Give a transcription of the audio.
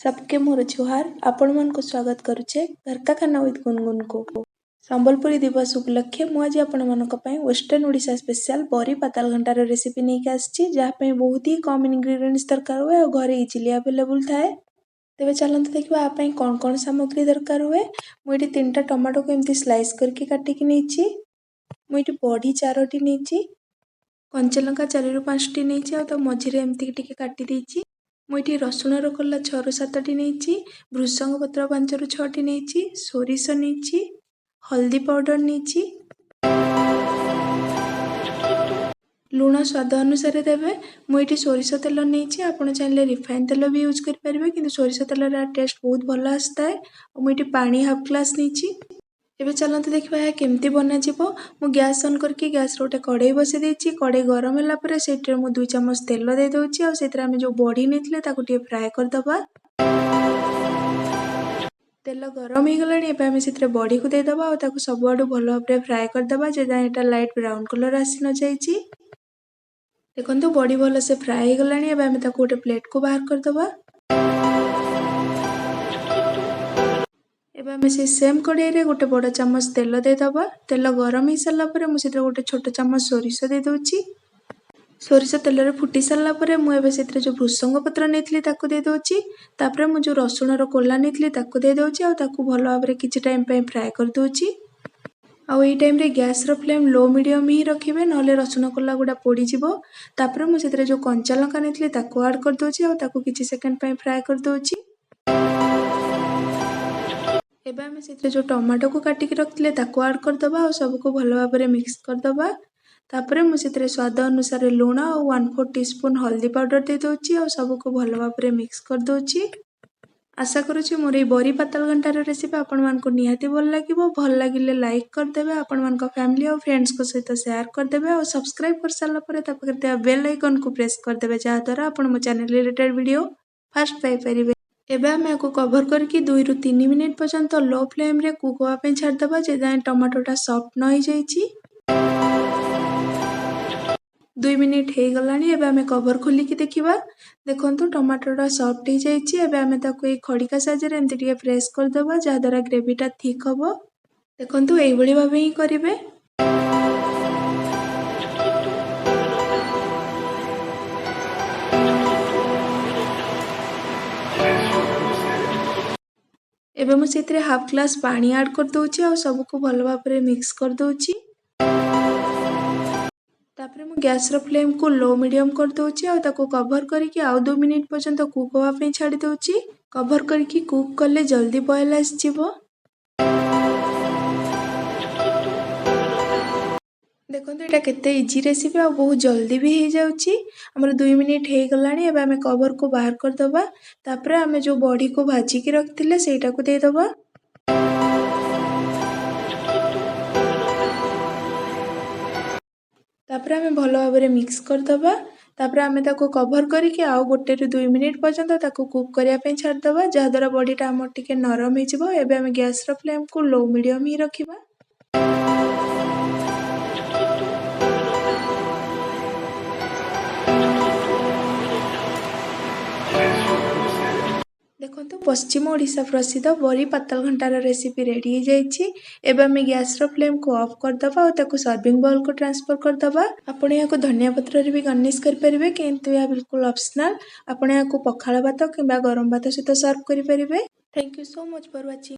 सबके मोर जुहार आपण मन को स्वागत करुचे घर का खाना विथ गुनगुन को संबलपुरी दिवस उपलक्षे मु आज आपण मन वेस्टर्न ओडिशा स्पेशल बरी पातालघंटार रेसिपी नहीं के आछि जहाँ पे बहुत ही कम इंग्रेडिएंट्स दरकार हुए और घरे इजिली अवेलेबल थाए। तेबे चलते देखा आप कौन कौन सामग्री दरकार हुए। मुझे 3टा टमाटो को एमती स्लाइस करके काटिकी नहीं। मुझे बड़ी 4टी नहीं, कंचा लंका 4 ରୁ 5टी नहीं और मझे एमती टिके काटी देछि। मुझे रसुणर कला 6 ରୁ 7टी नहीं, भृषंग पत्र 5 ରୁ 6टी नहीं, सोरिष नहीं, हल्दी पाउडर नहीं, लुण स्वाद अनुसार देवे। मुझे सोरिष तेल नहीं, आपड़ चाहिए रिफाइन तेल भी यूज करेंगे कि सोरिष तेल टेस्ट बहुत भल आसता है। मुझे पानी हाफ ग्लास नहीं। एबे चलते देखा है केमती बना जीवो। मु गैस ऑन करके गैस रोटे कड़े बसई देछि। कड़े गरम होला परे सेटरे मु 2 चम्मच तेल दे दोछि और सेतरे हम जो बड़ी नेतले ताको टिके फ्राई कर दबा। तेल गरम हो गलानी एबे हम सेतरे बड़ी को दे दबा और ताको सब आडू भलो भाबरे फ्राई कर दबा जे जाय एटा लाइट ब्राउन कलर आसी न जाईछि। देखंतु बड़ी भलो से फ्राई हो गलानी एबे हम ताको गोटे प्लेट को बाहर कर दबा। एबे हमें से सेम कड़ाई रे गोटे बड़ चम्मच तेल दे दबा। तेल गरम हो सारा पर मुझे गोटे छोट चम्मच सोरिष दे दोछि। सोरिष तेल रे फुटी सारा पर मुझे से जो भृषंग पत्र नहीं ताको दे दोछि। तापर मु जो रसुण रो कोला नहीं ताको दे दोछि और ताको भलो भाबरे किछि टाइम पे फ्राई कर दोछि। आ एई टाइम रे गैस रो फ्लेम लो मीडियम ही रखिबे नले रसुण कोला गुडा पोड़ी जिवो। तापर मु सेतरे जो कंचा लंका नहीं ताको ऐड कर दोछि और ताको किछि सेकंड पे फ्राई कर दोछि। एबे हमें से जो टमाटो को काटिकी रखते ताको ऐड कर दबा और सबको भलो भाबरे मिक्स कर दबा। तापर मु सेतरे स्वाद अनुसार लुण और 1/4 टीस्पून हल्दी पाउडर दे दोछि और सबको भलो भाबरे मिक्स कर दोछि। आशा करूछि मोर ए बरी पातालघंटार रेसिपी आपण मान को निहाती भल लागिवो। भल लागिले लाइक कर देबे, आपण मान को फैमिली और फ्रेंड्स को सहित शेयर कर देबे और सब्सक्राइब कर साला परे ता पकते बेल आइकन को प्रेस कर देबे जहा द्वारा आपण मो चैनल रिलेटेड वीडियो फर्स्ट पाई परिबे। एबे हम एको कवर करके 2 ରୁ 3 मिनिट पर्यंत लो फ्लेम रे कुक होवा पे छाड़ दबा जे जाय टमाटोटा सॉफ्ट न हो जाईछि। 2 मिनिट हे गलानी एबे हमें कवर खोली की देखिबा। देखंतु टमाटोटा सॉफ्ट हो जाईछि। एबे हमें ताको ए खड़िका साहाय्य रे एमति टिके प्रेस कर दबा जहा द्वारा ग्रेवीटा थिक हबो। देखंतु एई भली भाबे ही करिवे। एबे मु सेतरे हाफ ग्लास पानी ऐड कर दोछि और सबको भलो भाबरे मिक्स कर दोछि। तापरे मु गैस रो फ्लेम को लो मीडियम कर दोछि और ताको कवर करके आउ 2 मिनिट पर्यंत कुक होवा पे छाड़ी दोछि। कवर करके कुक करले जल्दी बॉयल आस जिवो। देखंतु एटा केते इजी रेसिपी और बहुत जल्दी भी हो जाउछि। हमर 2 मिनिट हे गलानी एबे हमें कवर को बाहर कर दबा। तापरे हमें जो बॉडी को भाजी के रखथिले सेटा को दे दबा। तापरे हमें भलो भाबरे मिक्स कर दबा। तापरे हमें ताको कवर करके आउ 1 ରୁ 2 मिनिट पर्यंत ताको कुक करिया पे छाड़ दबा जहा द्वारा बॉडीटा हमर टिके नरम हे जिवो। एबे हमें गैस रो फ्लेम को लो मीडियम ही रखिबा। देखंतु पश्चिम ओडिशा प्रसिद्ध बरी पातालघंटार रेसिपी रेडी हो जाइछि। एबे हमें गैस रो फ्लेम को ऑफ कर दबा और ताको सर्विंग बाउल को ट्रांसफर कर दबा। आपण या को धनिया पत्र रे भी गार्निश कर परिबे किंतु या बिल्कुल ऑप्शनल। आपण या को पखाला भात किबा गरम भात सहित सर्व करि परिबे। Thank you so much for watching.